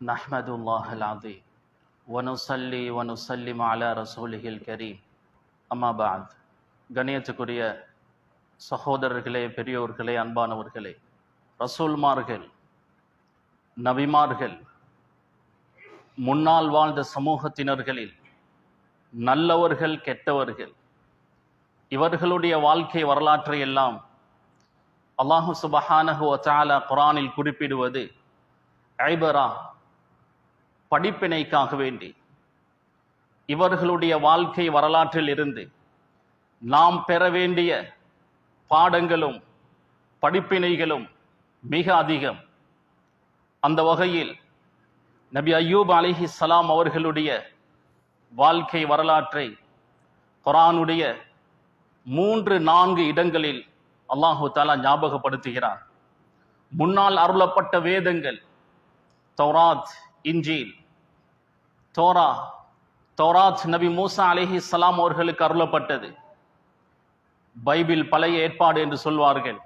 நஹ்மதுல்லாஹல் அஸீம் வனுஸல்லி வனுஸல்லிமு அலா ரசூலிஹில் கரீம். அம்மா பஅத். கண்ணியத்துக்குரிய சகோதரர்களே, பெரியோர்களே, அன்பானவர்களே, ரசூல்மார்கள், நபிமார்கள், முன்னால் வாழ்ந்த சமூகத்தினர்களில் நல்லவர்கள், கெட்டவர்கள், இவர்களுடைய வாழ்க்கை வரலாற்றை எல்லாம் அல்லாஹு சுப்ஹானஹு வ தஆலா குர்ஆனில் குறிப்பிடுவது ஐபரா, படிப்பினைக்காக வேண்டி. இவர்களுடைய வாழ்க்கை வரலாற்றில் இருந்து நாம் பெற வேண்டிய பாடங்களும் படிப்பினைகளும் மிக அதிகம். அந்த வகையில் நபி அய்யூப் அலைஹிஸ்ஸலாம் அவர்களுடைய வாழ்க்கை வரலாற்றை குர்ஆனுடைய 3-4 இடங்களில் அல்லாஹு தஆலா ஞாபகப்படுத்துகிறார். முன்னால் அருளப்பட்ட வேதங்கள் தௌராத், இன்ஜீல். தௌராத் நபி மூசா அலைஹிஸ்ஸலாம் அவர்களுக்கு அருளப்பட்டது. பைபிள் பழைய ஏற்பாடு என்று சொல்வார்கள்.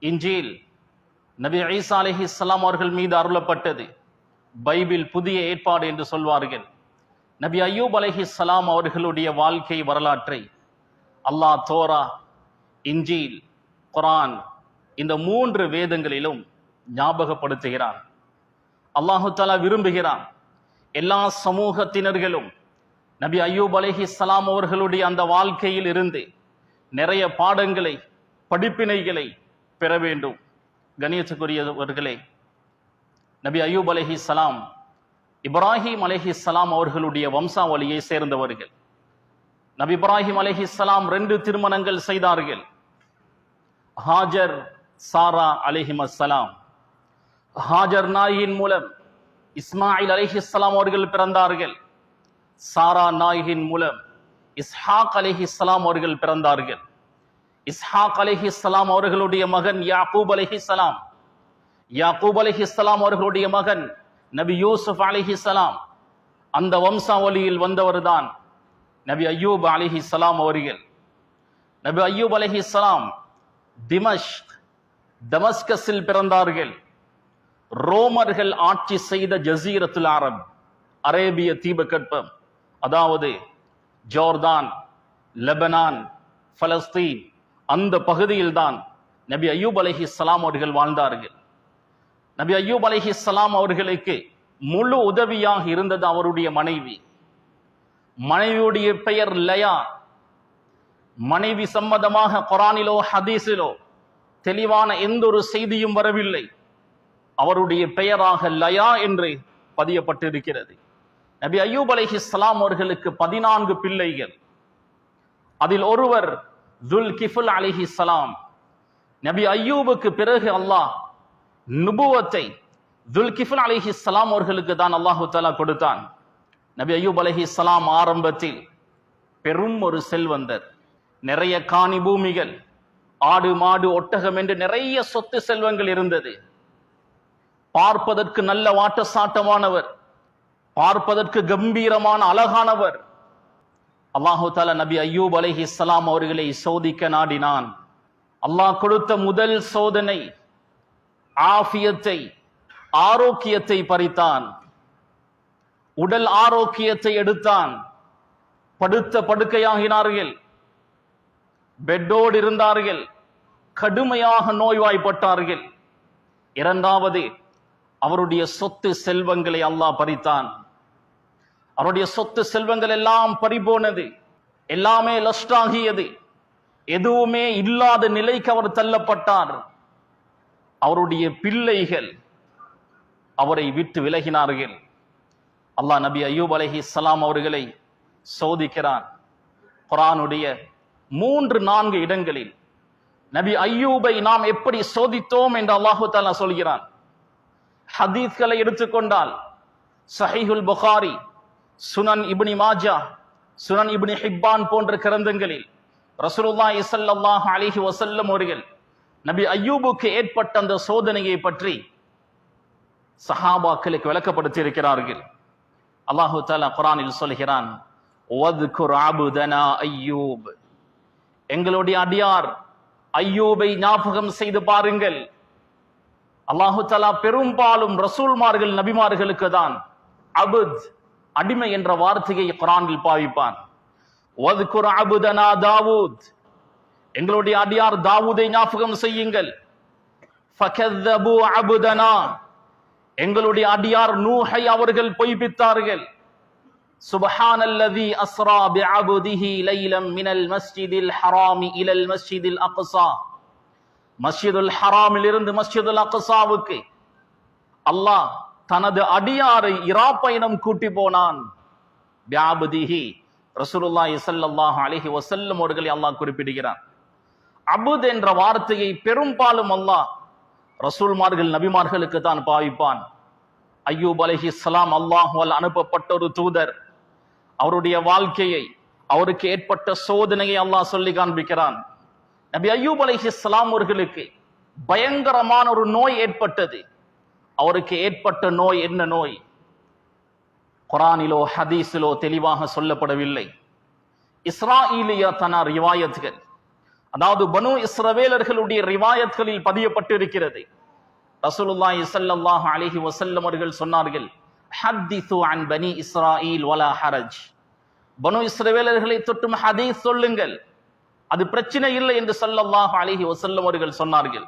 இன்ஜீல் நபி ஈசா அலைஹிஸ்ஸலாம் அவர்கள் மீது அருளப்பட்டது. பைபிள் புதிய ஏற்பாடு என்று சொல்வார்கள். நபி அய்யூப் அலைஹிஸ்ஸலாம் அவர்களுடைய வாழ்க்கை வரலாற்றை அல்லாஹ் தோரா, இன்ஜீல், குர்ஆன் இந்த 3 வேதங்களிலும் ஞாபகப்படுத்துகிறான். அல்லாஹு தஆலா விரும்புகிறான் எல்லா சமூகத்தினர்களும் நபி அய்யூப் அலைஹிஸ்ஸலாம் அவர்களுடைய அந்த வாழ்க்கையில் இருந்து நிறைய பாடங்களை, படிப்பினைகளை பெற வேண்டும். கண்ணியத்துக்குரியவர்களே, நபி அய்யூப் அலைஹிஸ்ஸலாம் இப்ராஹிம் அலைஹிஸ்ஸலாம் அவர்களுடைய வம்சாவளியை சேர்ந்தவர்கள். நபி இப்ராஹிம் அலைஹிஸ்ஸலாம் 2 திருமணங்கள் செய்தார்கள். ஹாஜர், சாரா அலைஹிமஸ்ஸலாம். ஹாஜர் நாயின் மூலம் இஸ்மாயில் அலைஹிஸ்ஸலாம் அவர்கள் பிறந்தார்கள். சாரா நாயின் மூலம் இஸ்ஹாக் அலைஹிஸ்ஸலாம் அவர்கள் பிறந்தார்கள். இஸ்ஹாக் அலைஹிஸ்ஸலாம் அவர்களுடைய மகன் யாக்கூப் அலைஹிஸ்ஸலாம். யாக்கூப் அலைஹிஸ்ஸலாம் அவர்களுடைய மகன் நபி யூசுப் அலைஹிஸ்ஸலாம். அந்த வம்சாவளியில் வந்தவர்தான் நபி அய்யூப் அலைஹிஸ்ஸலாம் அவர்கள். நபி அய்யூப் அலைஹிஸ்ஸலாம் தமஸ்கஸில் பிறந்தார்கள். ரோமர்கள் ஆட்சி செய்த ஜசீரத்துல் அரப், அரேபிய தீபகற்பம், அதாவது ஜோர்தான், லெபனான், பலஸ்தீன், அந்த பகுதியில் தான் நபி அய்யூப் அலைஹிஸ்ஸலாம் அவர்கள் வாழ்ந்தார்கள். நபி அய்யூப் அலைஹிஸ்ஸலாம் அவர்களுக்கு முழு உதவியாக இருந்தது அவருடைய மனைவி. மனைவியுடைய பெயர் லயா. மனைவி சம்பந்தமாக குர்ஆனிலோ ஹதீஸிலோ தெளிவான எந்த ஒரு செய்தியும் வரவில்லை. அவருடைய பெயராக லயா என்று பதியப்பட்டிருக்கிறது. நபி அய்யூப் அலைஹிஸ்ஸலாம் அவர்களுக்கு 14 பிள்ளைகள். அதில் ஒருவர் துல்கிஃபுல் அலைஹிஸ்ஸலாம். நபி அய்யூபுக்கு பிறகு அல்லாஹ் நுபுவத்தை துல்கிஃபுல் அலைஹிஸ்ஸலாம் அவர்களுக்கு தான் அல்லாஹு தஆலா கொடுத்தான். நபி அய்யூப் அலைஹிஸ்ஸலாம் ஆரம்பத்தில் பெரும் ஒரு செல்வந்தர். நிறைய காணி பூமிகள், ஆடு, மாடு, ஒட்டகம் என்று நிறைய சொத்து செல்வங்கள் இருந்தது. பார்ப்பதற்கு நல்ல வாட்ட சாட்டமானவர், பார்ப்பதற்கு கம்பீரமான அழகானவர். அல்லாஹு தஆலா நபி அய்யூப் அலைஹிஸ்ஸலாம் அவர்களை சோதிக்க நாடினான். அல்லாஹ் கொடுத்த முதல் சோதனை ஆஃபியத்தை, ஆரோக்கியத்தை பறித்தான். உடல் ஆரோக்கியத்தை எடுத்தான். படுத்த படுக்கையாகினார்கள், பெட்டோடு இருந்தார்கள், கடுமையாக நோய்வாய்ப்பட்டார்கள். இரண்டாவது, அவருடைய சொத்து செல்வங்களை அல்லாஹ் பறித்தான். அவருடைய சொத்து செல்வங்கள் எல்லாம் பறிபோனது, எல்லாமே லஸ்ட் ஆகியது. எதுவுமே இல்லாத நிலைக்கு அவர் தள்ளப்பட்டார். அவருடைய பிள்ளைகள் அவரை விட்டு விலகினார்கள். அல்லாஹ் நபி அய்யூப் அலைஹிஸ்ஸலாம் அவர்களை சோதிக்கிறான். குர்ஆனுடைய 3-4 இடங்களில் நபி அய்யூபை நாம் எப்படி சோதித்தோம் என்று அல்லாஹு தஆலா சொல்கிறான். ஹதீஸ்களை எடுத்துக்கொண்டால் ஸஹீஹுல் புகாரி, சுனன் இப்னு மாஜா, சுனன் இப்னு ஹிப்பான் போன்ற கிரந்தங்களில் ரசூலுல்லாஹி ஸல்லல்லாஹு அலைஹி வஸல்லம் அவர்கள் நபி அய்யூபுக்கு ஏற்பட்ட அந்த சோதனையை பற்றி சஹாபாக்களுக்கு விளக்கப்படுத்தி இருக்கிறார்கள். அல்லாஹு தஆலா குர்ஆனில் சொல்கிறான், வத்குர் அப்தனா அய்யூப், எங்களுடைய அடியார் அய்யூபை ஞாபகம் செய்து பாருங்கள். அல்லாஹு தஆலா பெரும்பாலும் ரசூல்மார்கள் நபிமார்களுக்கு தான் அபுத் அடிமை என்ற வார்த்தையை குர்ஆனில் பாவிப்பான். வத்குர் அபுதனா தாவூத், எங்களுடைய அடியார் தாவூதை ஞாபகம் செய்யுங்கள். ஃபகذبوا அபுதனா, எங்களுடைய அடியார் நூஹை அவர்கள் பொய்ப்பித்தார்கள். சுப்ஹானல்லதி அஸ்ரா பிஅப்திஹி லைலம் மினல் மஸ்ஜிதில் ஹராமி இலல் மஸ்ஜிதில் அக்ஸா, மஸ்ஜிதுல் ஹராமில் இருந்து மஸ்ஜிதுல் அக்ஸாவுக்கு அல்லாஹ் தனது அடியாரை இரா பயணம் கூட்டி போனான். பிஅப்திஹி, ரசூலுல்லாஹி ஸல்லல்லாஹு அலைஹி வஸல்லம் அவர்களை அல்லாஹ் குறிப்பிடுகிறான். அபுத் என்ற வார்த்தையை பெரும்பாலும் அல்லாஹ் ரசூல்மார்கள் நபிமார்களுக்கு தான் பாவிப்பான். அய்யூப் அலைஹிஸ்ஸலாம் அல்லாஹ்வால் அனுப்பப்பட்ட ஒரு தூதர். அவருடைய வாழ்க்கையை, அவருக்கு ஏற்பட்ட சோதனையை அல்லாஹ் சொல்லி காண்பிக்கிறான். நபி அய்யூப் அலைஹிஸ்ஸலாம் அவர்களுக்கு பயங்கரமான ஒரு நோய் ஏற்பட்டது. அவருக்கு ஏற்பட்ட நோய் என்ன நோய்? குர்ஆனிலோ ஹதீஸிலோ தெளிவாக சொல்லப்படவில்லை. இஸ்ராஈலியத்தான ரிவாயத்கள், அதாவது பனு இஸ்ரவேலர்களுடைய ரிவாயத்களில் பதியப்பட்டிருக்கிறது. ரசூலுல்லாஹி ஸல்லல்லாஹு அலைஹி வஸல்லம் அவர்கள் சொன்னார்கள், ஹத்திஸு அன் பனி இஸ்ராயீல் வலா ஹரஜ், பனு இஸ்ரவேலர்களை தொட்டும் ஹதீஸ் சொல்லுங்கள், அது பிரச்சனை இல்லை என்று ஸல்லல்லாஹு அலைஹி வஸல்லம் அவர்கள் சொன்னார்கள்.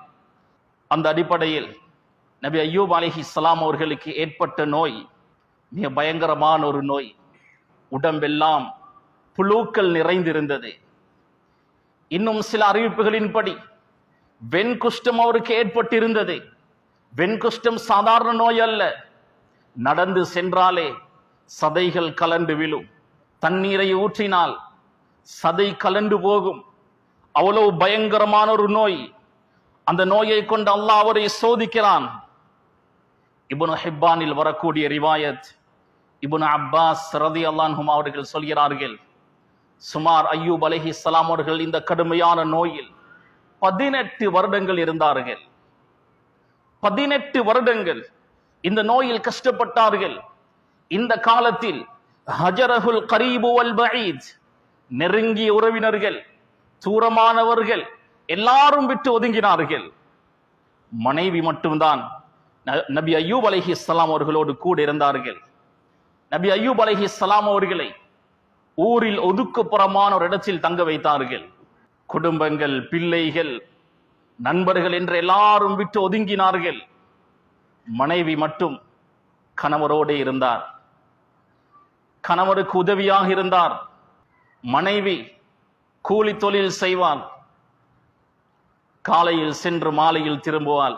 அந்த அடிப்படையில் நபி அய்யூப் அலைஹிஸ்ஸலாம் அவர்களுக்கு ஏற்பட்ட நோய் மிக பயங்கரமான ஒரு நோய். உடம்பெல்லாம் புழுக்கள் நிறைந்திருந்தது. இன்னும் சில அறிவிப்புகளின்படி வெண்குஷ்டம் அவருக்கு ஏற்பட்டிருந்தது. வெண்குஷ்டம் சாதாரண நோய் அல்ல. நடந்து சென்றாலே சதைகள் கலண்டு விழும். தண்ணீரை ஊற்றினால் சதை கலண்டு போகும். அவ்வளவு பயங்கரமான ஒரு நோய். அந்த நோயை கொண்டு அல்லாஹ் அவரை சோதிக்கிறான். இப்னு ஹிப்பானில் வரக்கூடிய ரிவாயத், இப்னு அப்பாஸ் ரலியல்லாஹு அன்ஹுமா அவர்கள் சொல்கிறார்கள், சுமார் அய்யூப் அலைஹிஸ்ஸலாம் அவர்கள் இந்த கடுமையான நோயில் 18 வருடங்கள் இருந்தார்கள். 18 வருடங்கள் இந்த நோயில் கஷ்டப்பட்டார்கள். இந்த காலத்தில் ஹஜரஹுல் கரீபு வல் பஈத், நெருங்கிய உறவினர்கள், தூரமானவர்கள் எல்லாரும் விட்டு ஒதுங்கினார்கள். மனைவி மட்டும்தான் நபி அய்யூப் அலைஹிஸ்ஸலாம் அவர்களோடு கூட இருந்தார்கள். நபி அய்யூப் அலைஹிஸ்ஸலாம் அவர்களை ஊரில் ஒதுக்குப்புறமான ஒரு இடத்தில் தங்க வைத்தார்கள். குடும்பங்கள், பிள்ளைகள், நண்பர்கள் என்று எல்லாரும் விட்டு ஒதுங்கினார்கள். மனைவி மட்டும் கணவரோடு இருந்தார். கணவருக்கு உதவியாக இருந்தார். மனைவி கூலி தொழில் செய்வாள். காலையில் சென்று மாலையில் திரும்புவாள்.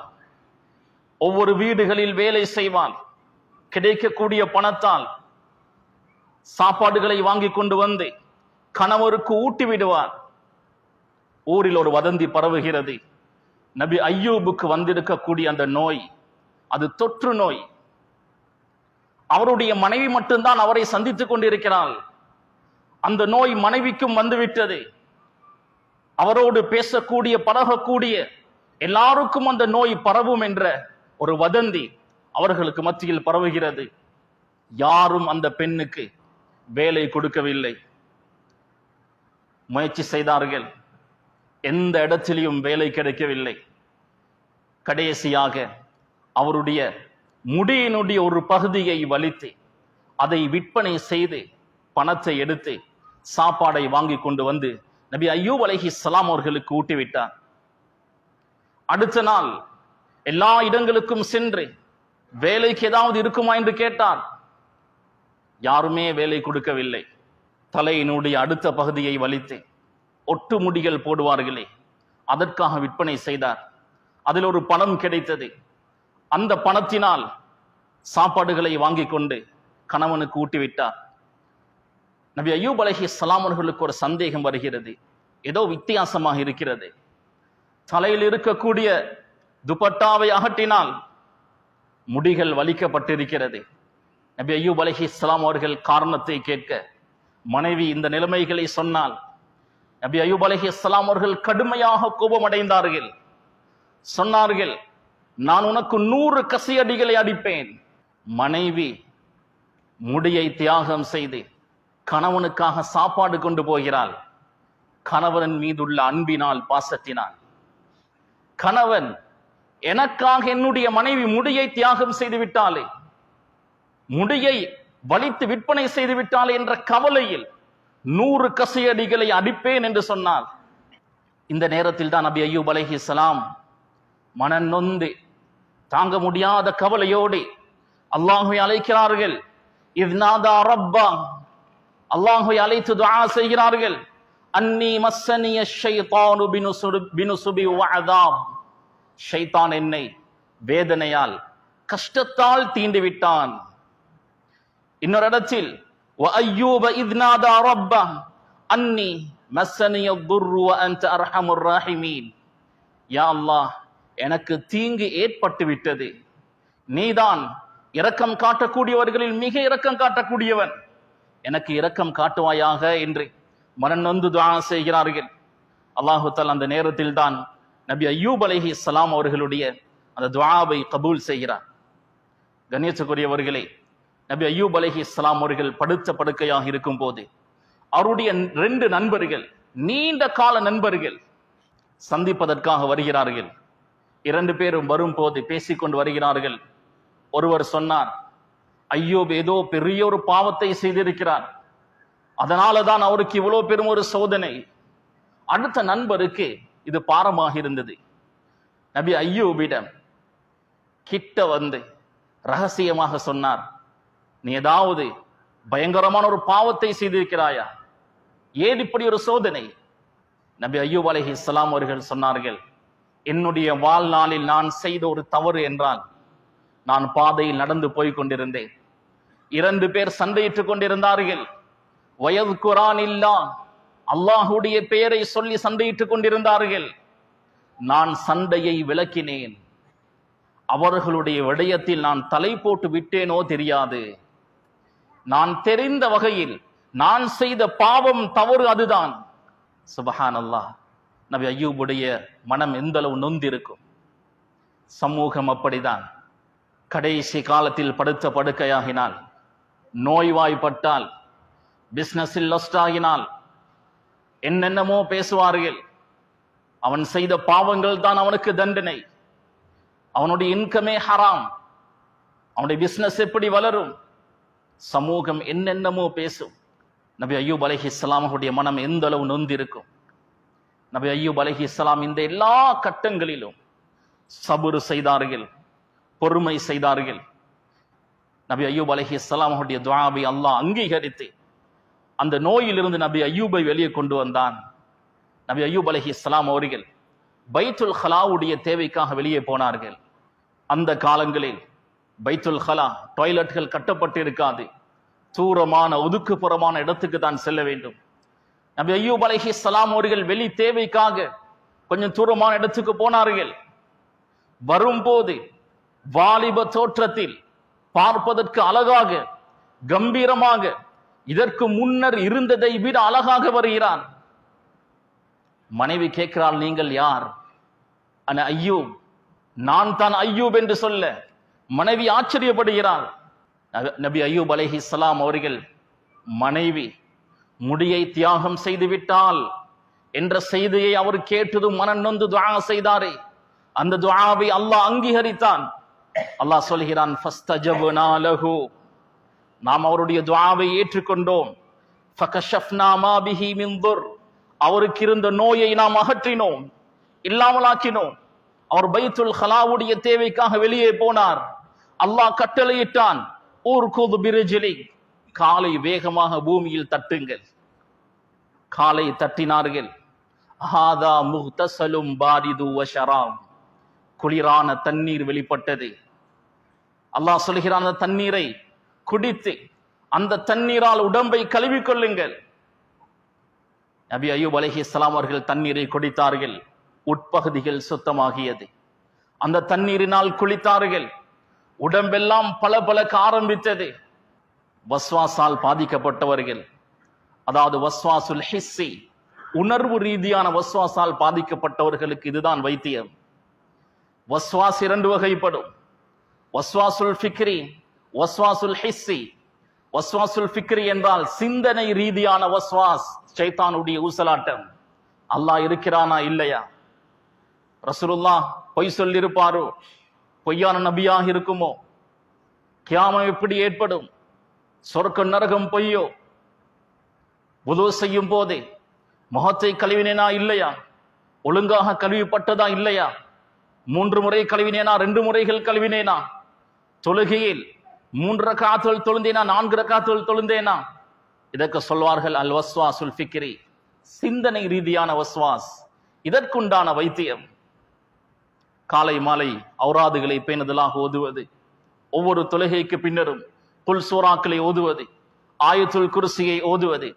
ஒவ்வொரு வீடுகளில் வேலை செய்வாள். கிடைக்கக்கூடிய பணத்தால் சாப்பாடுகளை வாங்கி கொண்டு வந்து கணவருக்கு ஊட்டி விடுவார். ஊரில் ஒரு வதந்தி பரவுகிறது, நபி அய்யூபுக்கு வந்திருக்கக்கூடிய அந்த நோய் அது தொற்று நோய். அவருடைய மனைவி மட்டும்தான் அவரை சந்தித்துக் கொண்டிருக்கிறாள். அந்த நோய் மனைவிக்கும் வந்துவிட்டது. அவரோடு பேசக்கூடிய, பழகக்கூடிய எல்லாருக்கும் அந்த நோய் பரவும் என்ற ஒரு வதந்தி அவர்களுக்கு மத்தியில் பரவுகிறது. யாரும் அந்த பெண்ணுக்கு வேலை கொடுக்கவில்லை. முயற்சி செய்தார்கள், எந்த இடத்திலும் வேலை கிடைக்கவில்லை. கடைசியாக அவருடைய முடியினுடைய ஒரு பகுதியை வலித்து அதை விற்பனை செய்து பணத்தை எடுத்து சாப்பாடை வாங்கி கொண்டு வந்து நபி அய்யூப் அலைஹிஸ்ஸலாம் அவர்களுக்கு ஊட்டிவிட்டார். அடுத்த நாள் எல்லா இடங்களுக்கும் சென்று வேலைக்கு ஏதாவது இருக்குமா என்று கேட்டார். யாருமே வேலை கொடுக்கவில்லை. தலையினுடைய அடுத்த பகுதியை வலித்து ஒட்டு முடிகள் போடுவார்களே, அதற்காக விற்பனை செய்தார். அதில் ஒரு பணம் கிடைத்தது. அந்த பணத்தினால் சாப்பாடுகளை வாங்கி கொண்டு கணவனுக்கு ஊட்டிவிட்டார். நபி அய்யூப் அலைஹிஸ்ஸலாம் அவர்களுக்கு ஒரு சந்தேகம் வருகிறது, ஏதோ வித்தியாசமாக இருக்கிறது. தலையில் இருக்கக்கூடிய துப்பட்டாவை அகற்றினால் முடிகள் வலிக்கப்பட்டிருக்கிறது. நபி அய்யூப் அலைஹிஸ்ஸலாம் அவர்கள் காரணத்தை கேட்க மனைவி இந்த நிலைமைகளை சொன்னால் நபி அய்யூப் அலைஹிஸ்ஸலாம் அவர்கள் கடுமையாக கோபமடைந்தார்கள். சொன்னார்கள், நான் உனக்கு 100 கசையடிகளை அடிப்பேன். மனைவி முடியை தியாகம் செய்து கணவனுக்காக சாப்பாடு கொண்டு போகிறாள். கணவன் மீதுள்ள அன்பினால், பாசத்தினால். கணவன் எனக்காக என்னுடைய மனைவி முடியை தியாகம் செய்து விட்டாலே, முடியை வலித்து விற்பனை செய்து விட்டாலே என்ற கவலையில் 100 கசையடிகளை அடிப்பேன் என்று சொன்னார். இந்த நேரத்தில் தான் நபி அய்யூப் அலைஹிஸ்ஸலாம் மனம் நொந்து தாங்க முடியாத கவலையோடு அல்லாஹ்வை அழைக்கிறார்கள். இத்நாதா ரப்பா, அல்லாஹ்வை அழைத்து துஆ செய்கிறார்கள். அன்னி மஸ்ஸனிய ஷைத்தானு பினுசுபி வஅதாப், ஷைத்தான் என்னை வேதனையால் கஷ்டத்தால் தீண்டு விட்டான். இன்னொரு இடத்தில் வ அய்யூப இத்நாதா ரப்பா அன்னி மஸ்ஸனிய துர்ரு வ அன்த அர்ஹமுர் ராஹிமீன், யா அல்லாஹ் எனக்கு தீங்கு ஏற்பட்டு விட்டது, நீதான் இரக்கம் காட்டக்கூடியவர்களில் மிக இரக்கம் காட்டக்கூடியவன், எனக்கு இரக்கம் காட்டுவாயாக என்று மனநொந்து துஆ செய்கிறார்கள். அல்லாஹு தஆலா அந்த நேரத்தில் தான் நபி அய்யூப் அலைஹிஸ்ஸலாம் அவர்களுடைய அந்த துஆவை கபூல் செய்கிறார். கண்ணியத்துக்குரியவர்களே, நபி அய்யூப் அலைஹிஸ்ஸலாம் அவர்கள் படுத்த படுக்கையாக இருக்கும் போது அவருடைய 2 நண்பர்கள், நீண்ட கால நண்பர்கள் சந்திப்பதற்காக வருகிறார்கள். 2 பேரும் வரும்போது பேசிக்கொண்டு வருகிறார்கள். ஒருவர் சொன்னார், அய்யூப் ஏதோ பெரிய ஒரு பாவத்தை செய்திருக்கிறார், அதனாலதான் அவருக்கு இவ்வளவு பெரும் ஒரு சோதனை. அடுத்த நண்பருக்கு இது பாரமாக இருந்தது. நபி அய்யூபிடம் கிட்ட வந்து ரகசியமாக சொன்னார், நீ ஏதாவது பயங்கரமான ஒரு பாவத்தை செய்திருக்கிறாயா, ஏன் இப்படி ஒரு சோதனை? நபி அய்யூப் அலைஹிஸ்ஸலாம் அவர்கள் சொன்னார்கள், என்னுடைய வாழ்நாளில் நான் செய்த ஒரு தவறு என்றால், நான் பாதையில் நடந்து போய் கொண்டிருந்தேன், 2 பேர் சண்டையிட்டுக் கொண்டிருந்தார்கள். வயதுகுரான் இல்லா, அல்லாஹுடைய பெயரை சொல்லி சண்டையிட்டுக் கொண்டிருந்தார்கள். நான் சண்டையை விலக்கினேன், அவர்களுடைய விடயத்தில் நான் தலை போட்டு விட்டேனோ தெரியாது. நான் தெரிந்த வகையில் நான் செய்த பாவம் தவறு அதுதான். சுப்ஹானல்லாஹ், நபி அய்யூபுடைய மனம் எந்த அளவு நொந்திருக்கும். சமூகம் அப்படிதான். கடைசி காலத்தில் படுத்த படுக்கையாகினால், நோய்வாய்ப்பட்டால், பிசினஸில் லாஸ்ட் ஆகினால் என்னென்னமோ பேசுவார்கள். அவன் செய்த பாவங்கள் தான் அவனுக்கு தண்டனை, அவனுடைய இன்கமே ஹராம், அவனுடைய பிசினஸ் எப்படி வளரும், சமூகம் என்னென்னமோ பேசும். நபி அய்யூப் அலைஹிஸ்ஸலாம் அவருடைய மனம் எந்த அளவு நொந்திருக்கும். நபி அய்யூப் அலைஹிஸ்ஸலாம் இந்த எல்லா கட்டங்களிலும் சபுர் செய்தார்கள், பொறுமை செய்தார்கள். நபி அய்யூப் அலைஹிஸ்ஸலாம் அவருடைய துஆவை அல்லாஹ் அங்கீகரித்து அந்த நோயிலிருந்து நபி அய்யூபை வெளியே கொண்டு வந்தான். நபி அய்யூப் அலைஹிஸ்ஸலாம் அவர்கள் பைத்துல் ஹலாவுடைய தேவைக்காக வெளியே போனார்கள். அந்த காலங்களில் பைத்துல் ஹலா டாய்லெட்கள் கட்டப்பட்டு இருக்காது, தூரமான ஒதுக்குப்புறமான இடத்துக்கு தான் செல்ல வேண்டும். நபி அய்யூப் அலைஹிஸ்ஸலாம் அவர்கள் வெளி தேவைக்காக கொஞ்சம் தூரமான இடத்துக்கு போனார்கள். வரும்போது வாலிப தோற்றத்தில், பார்ப்பதற்கு அழகாக கம்பீரமாக, இதற்கு முன்னர் இருந்ததை விட அழகாக வருகிறார். மனைவி கேட்கிறாள், நீங்கள் யார்? அன அய்யூப், நான் தான் அய்யூப் என்று சொல்ல மனைவி ஆச்சரியப்படுகிறார். நபி அய்யூப் அலைஹிஸ்ஸலாம் அவர்கள் மனைவி முடியை தியாகம் செய்து விட்டால் என்ற செய்தியை அவர் கேட்டதும் மனம் நொந்து துஆ செய்தாரே, அந்த துஆவை அல்லாஹ் அங்கீகரித்தான். அல்லாஹ் சொல்கிறான், ஃபஸ்தஜப்னா லஹு, நாம் அவருடைய துஆவை ஏற்றுக்கொண்டோம். ஃபகஷஃப்னா மா பிஹி மின் துர், அவருக்கு இருந்த நோயை நாம் அகற்றினோம், இல்லாமலாக்கினோம். அவர் பைத்துல் ஹலாவுடைய தேவைக்காக வெளியே போனார். அல்லாஹ் கட்டளையிட்டான், ஊர்குது பிரிஜிலி, காலை வேகமாக பூமியில் தட்டுங்கள். காலை தட்டினார்கள். ஹாதா முக்தஸலும் பாரிது வ ஷராப், குளிரான தண்ணீர் வெளிப்பட்டது. அல்லாஹ் சொல்கிறான், அந்த தண்ணீரை குடித்து அந்த தண்ணீரால் உடம்பை கழுவிக் கொள்ளுங்கள். நபி அய்யூப் அலைஹிஸ்ஸலாம் அவர்கள் தண்ணீரை குடித்தார்கள். உட்பகுதிகள் சுத்தமாகியது. அந்த தண்ணீரினால் குளித்தார்கள். உடம்பெல்லாம் பளபளக்க ஆரம்பித்தது. வஸ்வாசால் பாதிக்கப்பட்டவர்கள், அதாவது வஸ்வாசுல் ஹிஸ்ஸி, உணர்வு ரீதியான வஸ்வாசால் பாதிக்கப்பட்டவர்களுக்கு இதுதான் வைத்தியம். வஸ்வாஸ் 2 வகைப்படும். வஸ்வாசுல் ஃபிக்ரி, வஸ்வாசுல் ஹிஸ்ஸி. வஸ்வாசுல் ஃபிக்ரி என்றால் சிந்தனை ரீதியான வஸ்வாஸ், ஷைத்தானுடைய ஊசலாட்டம். அல்லாஹ் இருக்கிறானா இல்லையா, ரசூலுல்லாஹ் பொய் சொல்லியிருப்பாரோ? பொய்யான நபியாக இருக்குமோ? கியாமம் எப்படி ஏற்படும்? சொர்க்க நரகம் பொய்யோ? வுது செய்யும் போதே முகத்தை கழுவினேனா இல்லையா? ஒழுங்காக கழுவிப்பட்டதா இல்லையா? 3 முறை கழுவினேனா 2 முறைகள் கழுவினேனா? தொழுகையில் 3 ரக்காத்துகள் தொழுந்தேனா 4 ரக்காத்துகள் தொழுந்தேனா? இதற்கு சொல்வார்கள் அல் வஸ்வாசுல் ஃபிக்ரி, சிந்தனை ரீதியான வஸ்வாஸ். இதற்குண்டான வைத்தியம் காலை மாலை ஔராதுகளை பேணுதலாக ஓதுவது, ஒவ்வொரு தொழுகைக்கு பின்னரும் குல் சூறாக்களை ஓதுவது, ஆயத்துல் குர்சியை ஓதுவது.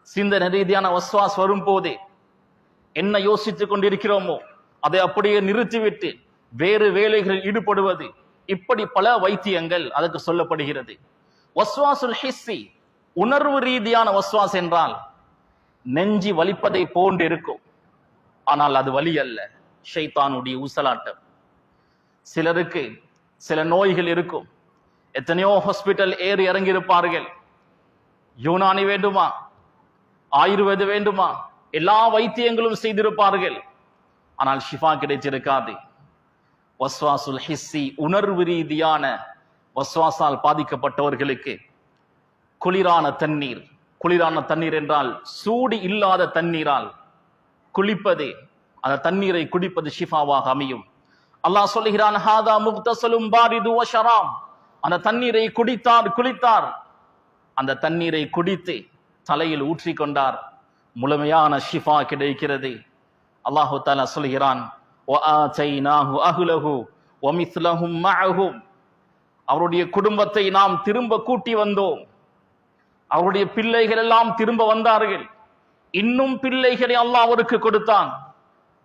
சிந்தனை ரீதியான வஸ்வாஸ் வரும் போதே என்ன யோசித்துக் கொண்டிருக்கிறோமோ அதை அப்படியே நிறுத்திவிட்டு வேறு வேலைகளில் ஈடுபடுவது, இப்படி பல வைத்தியங்கள் அதற்கு சொல்லப்படுகிறது. வஸ்வாசுல் ஹிஸ்ஸி, உணர்வு ரீதியான வஸ்வாஸ் என்றால் நெஞ்சி வலிப்பதை போன்று இருக்கும், ஆனால் அது வலி அல்ல, ஷைத்தானுடைய ஊசலாட்டம். சிலருக்கு சில நோய்கள் இருக்கும், எத்தனையோ ஹாஸ்பிட்டல் ஏறி இறங்கி இருப்பார்கள். யூனானி வேண்டுமா, ஆயுர்வேத வேண்டுமா, எல்லா வைத்தியங்களும் செய்திருப்பார்கள், ஆனால் ஷிஃபா கிடைத்திருக்காது. வஸ்வாசுல் ஹிஸ்ஸி, உணர்வு ரீதியான வஸ்வாசால் பாதிக்கப்பட்டவர்களுக்கு குளிரான தண்ணீர், குளிரான தண்ணீர் என்றால் சூடு இல்லாத தண்ணீரால் குளிப்பது, அந்த தண்ணீரை குடிப்பது ஷிஃபாவாக அமையும். அல்லாஹ் சொல்லுகிறான், ஹாதா முக்தஸலும் பாரிது வ ஷராப், அந்த தண்ணீரை குளித்தார், அந்த தண்ணீரை குடித்து தலையில் ஊற்றிக்கொண்டார், முழுமையான ஷிஃபா கிடைக்கிறது. அல்லாஹு தஆலா சொல்கிறான், வஆதைனாஹு அஹ்லஹு வமிஸ்லஹும் மஅஹும், அவருடைய குடும்பத்தை நாம் திரும்ப கூட்டி வந்தோம், அவருடைய பிள்ளைகள் எல்லாம் திரும்ப வந்தார்கள், இன்னும் பிள்ளைகளை அல்லாஹ் அவருக்கு கொடுத்தான்.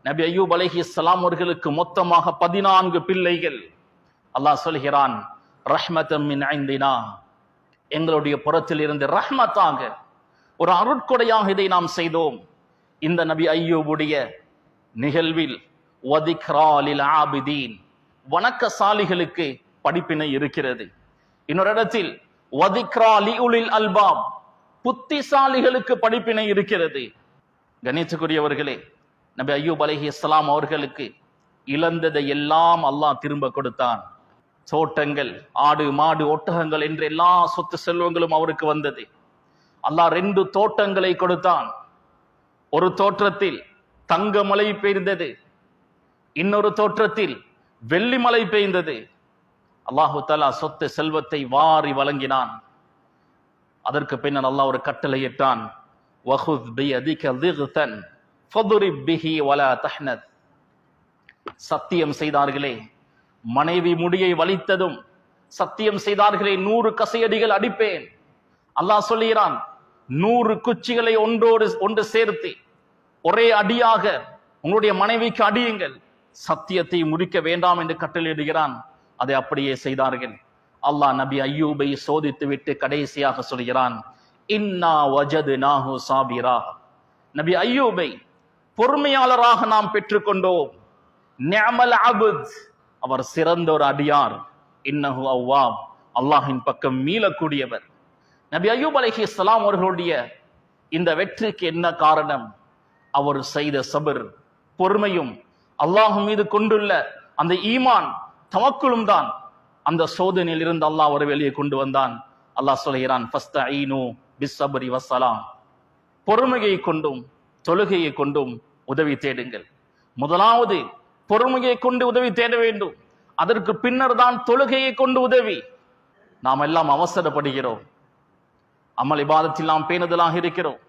நபி அய்யூப் அலைஹிஸ்ஸலாம் அவர்களுக்கு மொத்தமாக 14 பிள்ளைகள். அல்லாஹ் சொல்கிறான், ரஹ்மத்தம் மின் இந்தினா, எங்களுடைய புறத்தில் இருந்து ரஹ்மத்தாக, ஒரு அருட்கொடையாக இதை நாம் செய்தோம். இந்த நபி அய்யூபுடைய நிகழ்வில் வதிக்ரா லில் ஆபிதீன், வணக்கசாலிகளுக்கு படிப்பினை இருக்கிறது. இன்னொரு இடத்தில் வதிக்ரா லிஉலில் அல்பாப், புத்திசாலிகளுக்கு படிப்பினை இருக்கிறது. கணித்துக்குரியவர்களே, நபி அய்யூப் அலைஹிஸ்ஸலாம் அவர்களுக்கு இழந்ததை எல்லாம் அல்லாஹ் திரும்ப கொடுத்தான். தோட்டங்கள், ஆடு மாடு ஒட்டகங்கள் என்ற எல்லா சொத்து செல்வங்களும் அவருக்கு வந்தது. அல்லாஹ் 2 தோட்டங்களை கொடுத்தான். ஒரு தோற்றத்தில் தங்க மழை பெய்தது, இன்னொரு தோற்றத்தில் வெள்ளி மழை பெய்தது. அல்லாஹு தஆலா சொத்து செல்வத்தை வாரி வழங்கினான். அதற்கு பின்னர் அல்லாஹ் ஒரு கட்டளையிட்டான், வஹுத் பியதிக திக்தன் ஃபதுரிப் பிஹி வலா தஹ்னத். சத்தியம் செய்தார்களே, மனைவி முடியை வலித்ததும் சத்தியம் செய்தார்களே, 100 கசையடிகள் அடிப்பேன். அல்லாஹ் சொல்கிறான், 100 குச்சிகளை ஒன்று சேர்த்து ஒரே அடியாக உங்களுடைய மனைவிக்கு அடியுங்கள், சத்தியத்தை முறிக்க வேண்டாம் என்று கட்டளையிடுகிறான். அதை அப்படியே செய்தார்கள். அல்லாஹ் நபி அய்யூபை சோதித்து விட்டு கடைசியாக சொல்கிறான், இன்னா வஜத்னாஹு சாபிரா, நபி அய்யூபை பொறுமையாளராக நாம் பெற்றுக்கொண்டோம். நிஅமல் அப்த், அவர் சிறந்த ஒரு அடியார். இன்னஹு அவ்வாப், அல்லாஹ்வின் பக்கம் மீளக்கூடியவர். நபி அய்யூப் அலைஹிஸ்ஸலாம் அவர்களுடைய இந்த வெற்றிக்கு என்ன காரணம்? அவர் செய்த சபர், பொறுமையும் அல்லாஹ் மீது கொண்டுள்ள அந்த ஈமான் தவக்குலும் தான். அந்த சோதனையில் இருந்து அல்லாஹ் அவரை வெளியே கொண்டு வந்தான். அல்லாஹ் சொல்கிறான், ஃபஸ்தஈனு பிஸ்ஸப்ரி வஸ்ஸலாம், பொறுமையை கொண்டும் தொழுகையை கொண்டும் உதவி தேடுங்கள். முதலாவது பொறுமையை கொண்டு உதவி தேட வேண்டும், அதற்கு பின்னர் தான் தொழுகையை கொண்டு உதவி. நாம் எல்லாம் அவசரப்படுகிறோம், அமல் இபாதத்தில் நாம் பேணுதலாக இருக்கிறோம்,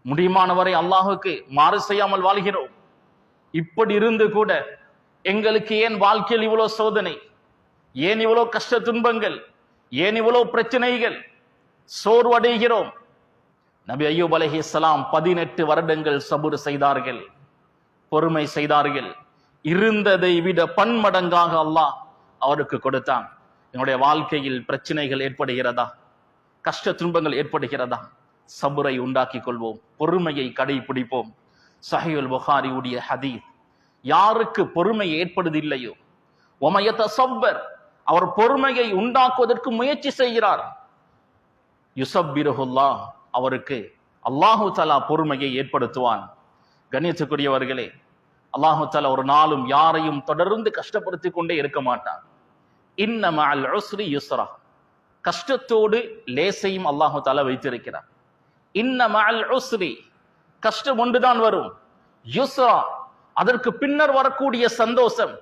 முடியுமானவரை அல்லாஹுக்கு மாறு செய்யாமல் வாழ்கிறோம். இப்படி இருந்து கூட எங்களுக்கு ஏன் வாழ்க்கையில் இவ்வளவு சோதனை, ஏன் இவ்வளவு கஷ்ட துன்பங்கள், ஏன் இவ்வளவு பிரச்சனைகள்? சோர்வடைகிறோம். நபி அய்யூப் அலைஹிஸ்ஸலாம் 18 வருடங்கள் சபுர் செய்தார்கள், பொறுமை செய்தார்கள். இருந்ததை விட பன்மடங்காக அல்லாஹ் அவருக்கு கொடுத்தான். என்னுடைய வாழ்க்கையில் பிரச்சனைகள் ஏற்படுகிறதா, கஷ்ட துன்பங்கள் ஏற்படுகிறதா? சபுரை உண்டாக்கி கொள்வோம், பொறுமையை கடைபிடிப்போம். சஹீஹுல் புகாரியுடைய ஹதீஸ், யாருக்கு பொறுமை ஏற்படுவதில்லையோ, வமயதஸப்பர், அவர் பொறுமையை உண்டாக்குவதற்கு முயற்சி செய்கிறார், யுஸப்பிருஹுல்லாஹ், அவருக்கு அல்லாஹு தஆலா பொறுமையை ஏற்படுத்துவான். கண்ணியத்துக்குரியவர்களே, அல்லாஹு தஆலா ஒரு நாளும் யாரையும் தொடர்ந்து கஷ்டப்படுத்தி கொண்டே இருக்க மாட்டான். இன்ன மஅல் உஸ்ரி யுஸ்ரா, கஷ்டத்தோடு லேசையும் அல்லாஹு தஆலா வைத்திருக்கிறார். இன்ன மஅல் உஸ்ரி, கஷ்டம் ஒன்றுதான் வரும். யுஸ்ரா, அதற்கு பின்னர் வரக்கூடிய சந்தோஷம்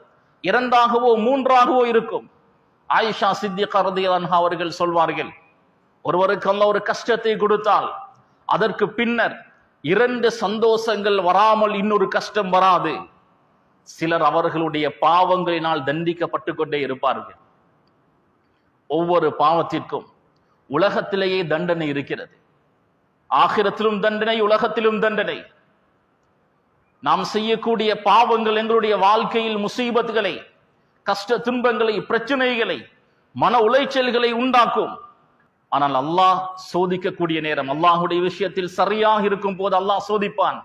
இரண்டாகவோ மூன்றாகவோ இருக்கும். ஆயிஷா சித்திகா ரலியல்லாஹு அன்ஹா அவர்கள் சொல்வார்கள், ஒருவருக்கு அல்லாஹ் ஒரு கஷ்டத்தை கொடுத்தால் அதற்கு பின்னர் இரண்டு சந்தோஷங்கள் வராமல் இன்னொரு கஷ்டம் வராது. சிலர் அவர்களுடைய பாவங்களினால் தண்டிக்கப்பட்டு கொண்டே இருப்பார்கள். ஒவ்வொரு பாவத்திற்கும் உலகத்திலேயே தண்டனை இருக்கிறது. ஆகிரத்திலும் தண்டனை, உலகத்திலும் தண்டனை. நாம் செய்யக்கூடிய பாவங்கள் எங்களுடைய வாழ்க்கையில் முசீபத்துகளை, கஷ்ட துன்பங்களை, பிரச்சனைகளை, மன உளைச்சல்களை உண்டாக்கும். ஆனால் அல்லாஹ் சோதிக்கக்கூடிய நேரம், அல்லாஹுடைய விஷயத்தில் சரியாக இருக்கும் போது அல்லாஹ் சோதிப்பான்.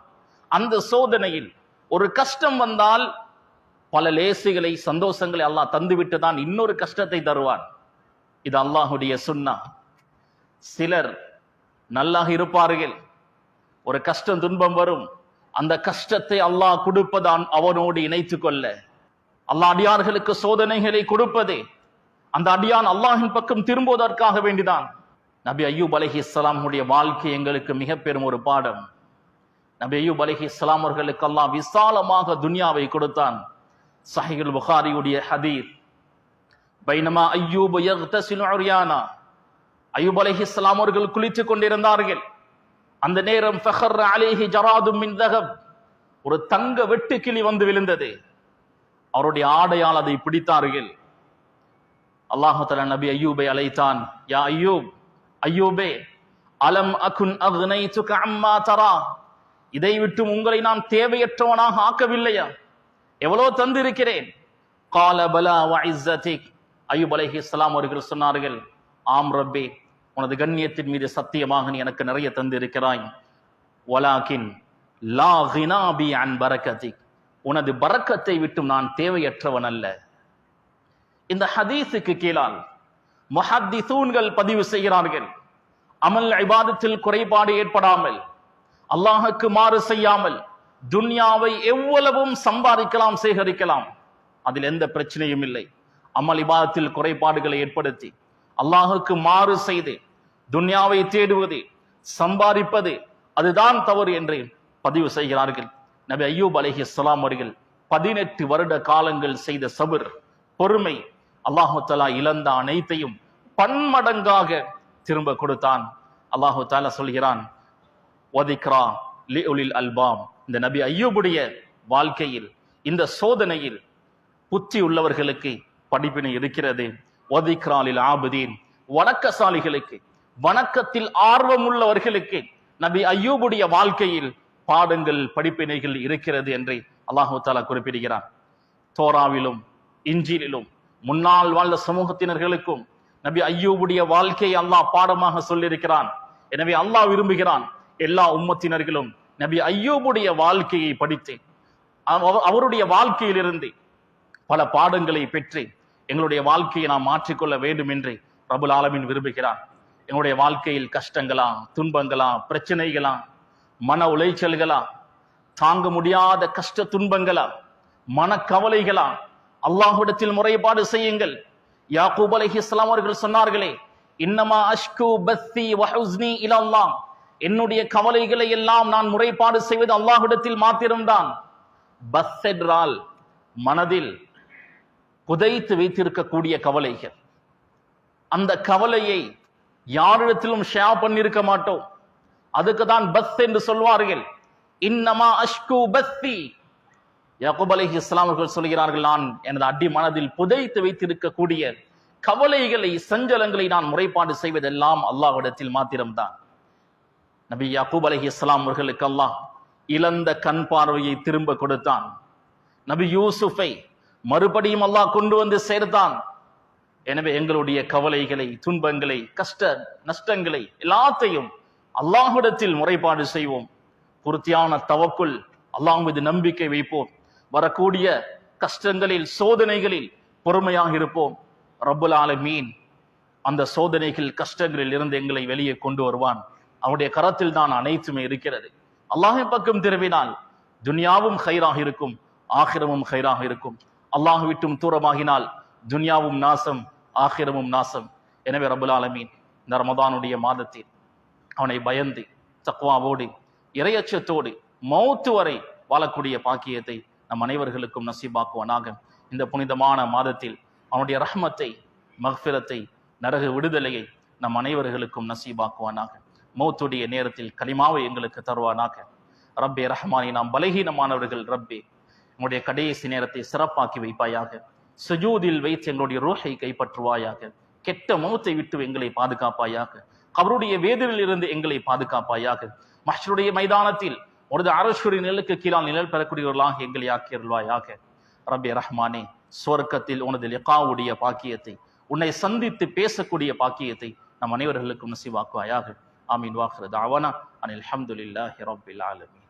அந்த சோதனையில் ஒரு கஷ்டம் வந்தால் பல லேசுகளை, சந்தோஷங்களை அல்லாஹ் தந்துவிட்டு தான் இன்னொரு கஷ்டத்தை தருவான். இது அல்லாஹுடைய சுன்னா. சிலர் நல்லாக இருப்பார்கள், ஒரு கஷ்டம் துன்பம் வரும், அந்த கஷ்டத்தை அல்லாஹ் கொடுப்பதான் அவனோடு இணைத்து கொள்ள. அல்லாஹ் அடியார்களுக்கு சோதனைகளை கொடுப்பது அந்த அடியான் அல்லாஹின் பக்கம் திரும்புவதற்காக வேண்டிதான். நபி அய்யூப் அலைஹிஸ்ஸலாம் உடைய வாழ்க்கை எங்களுக்கு மிக பெரும் ஒரு பாடம். நபி அய்யூப் அலைஹிஸ்ஸலாம் அவர்களுக்கு அல்லாஹ் விசாலமாக துன்யாவை கொடுத்தான். சஹீஹுல் புகாரியுடைய ஹதீஸ், பைனமா அய்யூப் யக்தஸிலு உர்யானா, அய்யூப் அலைஹிஸ்ஸலாம் அவர்கள் குளித்துக் கொண்டிருந்தார்கள். அந்த நேரம் ஃபஹர் அலைஹி ஜராதும் மின் தஹப், ஒரு தங்க வெட்டுக்கிளி வந்து விழுந்தது. அவருடைய ஆடையால் அதை பிடித்தார்கள். அல்லாஹ் தஆலா நபி அய்யூபை அழைத்தான். யா அய்யூப், அய்யூபே, அலம் அகுன் அக்னைதுக அம்மா தரா, இதை விட்டு உங்களை நான் தேவையற்றவனாக ஆக்கவில்லையா? எவ்வளவு தந்திருக்கிறேன். கால பலா வ இஸ்ஸதிக், அய்யூப் அலைஹிஸ்ஸலாம் அவர்கள் சொன்னார்கள், ஆம் ரப்பே, உனது கண்ணியத்தின் மீது சத்தியமாக நீ எனக்கு நிறைய தந்திருக்கிறாய். வலாகின் லா கினா பி அன் பரக்கதிக், உனது பரக்கத்தை விட்டும் நான் தேவையற்றவன் அல்ல. இந்த ஹதீஸுக்கு கீழால் முஹத்திஸூன்கள் பதிவு செய்கிறார்கள், அமல் இபாதத்தில் குறைபாடு ஏற்படாமல், அல்லாஹுக்கு மாறு செய்யாமல், துன்யாவை எவ்வளவும் சம்பாதிக்கலாம், சேகரிக்கலாம், அதில் எந்த பிரச்சனையும் இல்லை. அமல் இபாதத்தில் குறைபாடுகளை ஏற்படுத்தி அல்லாஹுக்கு மாறு செய்து துன்யாவை தேடுவது, சம்பாதிப்பது, அதுதான் தவறு என்று பதிவு செய்கிறார்கள். நபி அய்யூப் அலைஹிஸ்ஸலாம் அவர்கள் 18 வருட காலங்கள் செய்த சபர், பொறுமை, அல்லாஹு தஆலா இழந்த அனைத்தையும் பன்மடங்காக திரும்ப கொடுத்தான். அல்லாஹு தஆலா சொல்கிறான், வதிக்ரா லிஉலில் அல்பாம். இந்த நபி அய்யூபுடைய வாழ்க்கையில், இந்த சோதனையில் புத்தி உள்ளவர்களுக்கு படிப்பினை இருக்கிறது. வதிக்ரா லில் ஆபிதீன், வணக்கசாலிகளுக்கு, வணக்கத்தில் ஆர்வம் உள்ளவர்களுக்கு நபி அய்யூபுடைய வாழ்க்கையில் பாடங்கள், படிப்பினைகள் இருக்கிறது என்று அல்லாஹு தஆலா குறிப்பிடுகிறான். தோராவிலும் இஞ்சிலிலும் முன்னால் வாழ்ந்த சமூகத்தினர்களுக்கும் நபி அய்யூபுடைய வாழ்க்கையை அல்லாஹ் பாடமாக சொல்லியிருக்கிறான். எனவே அல்லாஹ் விரும்புகிறான் எல்லா உம்மத்தினர்களும் நபி அய்யூபுடைய வாழ்க்கையை படித்து அவருடைய வாழ்க்கையிலிருந்து பல பாடங்களை பெற்று எங்களுடைய வாழ்க்கையை நாம் மாற்றிக்கொள்ள வேண்டும் என்று ரப்புல் ஆலமீன் விரும்புகிறான். எங்களுடைய வாழ்க்கையில் கஷ்டங்களா, துன்பங்களா, பிரச்சனைகளா, மன உளைச்சல்களா, தாங்க முடியாத கஷ்ட துன்பங்களா, மனக்கவலைகளா, அல்லாஹ்விடத்தில் முறைப்பாடு செய்யுங்கள். யாக்கூப் அலைஹிஸ்ஸலாம் அவர்கள் சொன்னார்களே, இன்னமா அஷ்கு பஸ்ஸி வ ஹுஸ்னி இலல்லாஹ், என்னுடைய கவலைகளை எல்லாம் நான் முறைப்பாடு செய்வது அல்லாஹ்விடத்தில் மாத்திரம்தான். பஸ் என்றால் மனதில் புதைத்து வைத்திருக்கக்கூடிய கவலைகள். அந்த கவலையை யாரிடத்திலும் ஷேர் பண்ணியிருக்க மாட்டோம். அதுக்கு தான் பஸ் என்று சொல்வார்கள். இன்னமா அஷ்கு பஸ்ஸி, யாக்கூப் அலைஹிஸ்ஸலாம் அவர்கள் சொல்கிறார்கள், நான் எனது அடி மனதில் புதைத்து வைத்திருக்கக்கூடிய கவலைகளை, சஞ்சலங்களை நான் முறைப்பாடு செய்வதெல்லாம் அல்லாஹ்விடத்தில் மாத்திரம்தான். நபி யாக்கூப் அலைஹிஸ்ஸலாம் அவர்களுக்கு அல்லாஹ் இழந்த கண் பார்வையை திரும்ப கொடுத்தான். நபி யூசுஃபை மறுபடியும் அல்லாஹ் கொண்டு வந்து சேர்த்தான். எனவே எங்களுடைய கவலைகளை, துன்பங்களை, கஷ்ட நஷ்டங்களை எல்லாத்தையும் அல்லாஹ்விடத்தில் முறைப்பாடு செய்வோம். பூர்த்தியான தவக்குல், அல்லாஹ் மீது நம்பிக்கை வைப்போம். வரக்கூடிய கஷ்டங்களில், சோதனைகளில் பொறுமையாக இருப்போம். ரப்புல் ஆலமீன் அந்த சோதனைகள், கஷ்டங்களில் இருந்து எங்களை வெளியே கொண்டு வருவான். அவருடைய கரத்தில் தான் அனைத்துமே இருக்கிறது. அல்லாஹ்வின் பக்கம் திரும்பினால் துன்யாவும் ஹைராக இருக்கும், ஆகிரமும் ஹைராக இருக்கும். அல்லாஹ் விட்டும் தூரமாகினால் துன்யாவும் நாசம், ஆகிரமும் நாசம். எனவே ரப்பல் ஆலமீன் இந்த ரமதானுடைய மாதத்தில் அவனை பயந்து தக்வாவோடு இறையச்சத்தோடு மௌத்து வரை வாழக்கூடிய பாக்கியத்தை நம் அனைவர்களுக்கும் நசீபாக்குவானாக. இந்த புனிதமான மாதத்தில் அவனுடைய ரஹ்மத்தை, மக்ஃபிரத்தை, நரக விடுதலையை நம் அனைவர்களுக்கும் நசீபாக்குவானாக. மௌத்துடைய நேரத்தில் கலிமாவை எங்களுக்கு தருவானாக. ரப்பே ரஹ்மானே, நாம் பலகீனமானவர்கள் ரப்பே, உங்களுடைய கடைசி நேரத்தை சிறப்பாக்கி வைப்பாயாக. சுஜூதில் வைத்து எங்களுடைய ரூஹை கைப்பற்றுவாயாக. கெட்ட மௌத்தை விட்டு எங்களை பாதுகாப்பாயாக. அவருடைய வேதனையில் இருந்து எங்களை பாதுகாப்பாயாக. மஹ்ஷருடைய மைதானத்தில் ஒரு அரசுடைய நிழலுக்கு கீழால் நிழல் பெறக்கூடியவர்களாக எங்களை ஆக்கியருள்வாயாக. ரப்பே ரஹ்மானே, சுவர்க்கத்தில் உனது லிகாவுடைய பாக்கியத்தை, உன்னை சந்தித்து பேசக்கூடிய பாக்கியத்தை நம் அனைவர்களுக்கும் நசீவாக்குவாயாக. ஆமீன். வாஹிரு தஅவானா அனில் ஹம்துலில்லாஹி ரப்பில் ஆலமீன்.